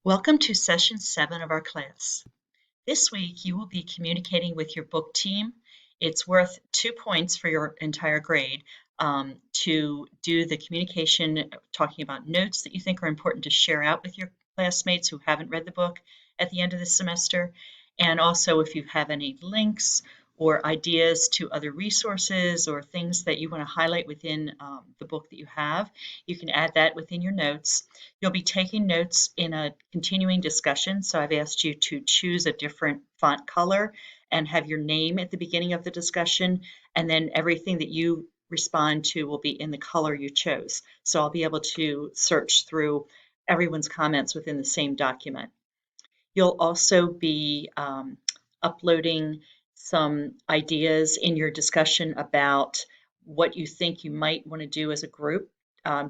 Welcome to session 7 of our class. This week you will be communicating with your book team. It's worth 2 points for your entire grade to do the communication, talking about notes that you think are important to share out with your classmates who haven't read the book at the end of the semester. And also if you have any links or ideas to other resources or things that you want to highlight within the book that you have, you can add that within your notes. You'll be taking notes in a continuing discussion, so I've asked you to choose a different font color and have your name at the beginning of the discussion, and then everything that you respond to will be in the color you chose. So I'll be able to search through everyone's comments within the same document. You'll also be uploading some ideas in your discussion about what you think you might want to do as a group.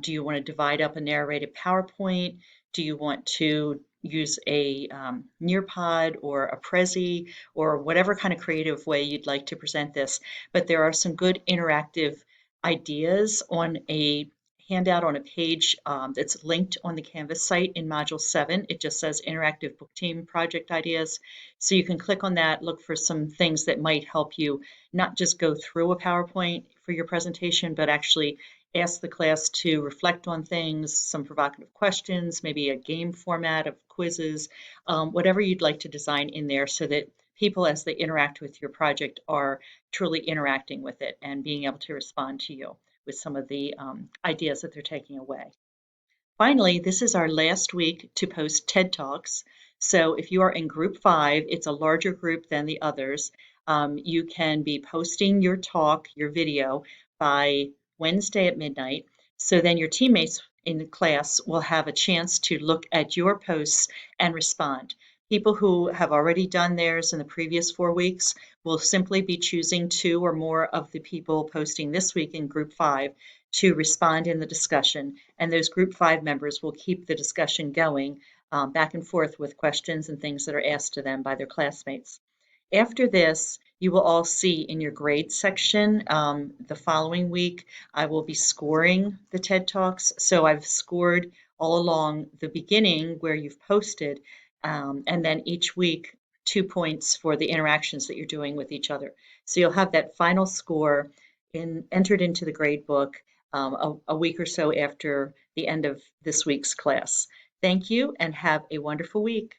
Do you want to divide up a narrated PowerPoint? Do you want to use a Nearpod or a Prezi or whatever kind of creative way you'd like to present this? But there are some good interactive ideas on a handout on a page that's linked on the Canvas site in Module 7. It just says Interactive Book Team Project Ideas. So you can click on that, look for some things that might help you not just go through a PowerPoint for your presentation, but actually ask the class to reflect on things, some provocative questions, maybe a game format of quizzes, whatever you'd like to design in there so that people, as they interact with your project, are truly interacting with it and being able to respond to you with some of the ideas that they're taking away. Finally, this is our last week to post TED Talks. So if you are in group 5, it's a larger group than the others. You can be posting your talk, your video, by Wednesday at midnight. So then your teammates in the class will have a chance to look at your posts and respond. People who have already done theirs in the previous 4 weeks will simply be choosing 2 or more of the people posting this week in group 5 to respond in the discussion, and those group 5 members will keep the discussion going back and forth with questions and things that are asked to them by their classmates. After this, you will all see in your grade section the following week, I will be scoring the TED Talks. So I've scored all along the beginning where you've posted, and then each week 2 points for the interactions that you're doing with each other. So you'll have that final score entered into the grade book a week or so after the end of this week's class. Thank you and have a wonderful week.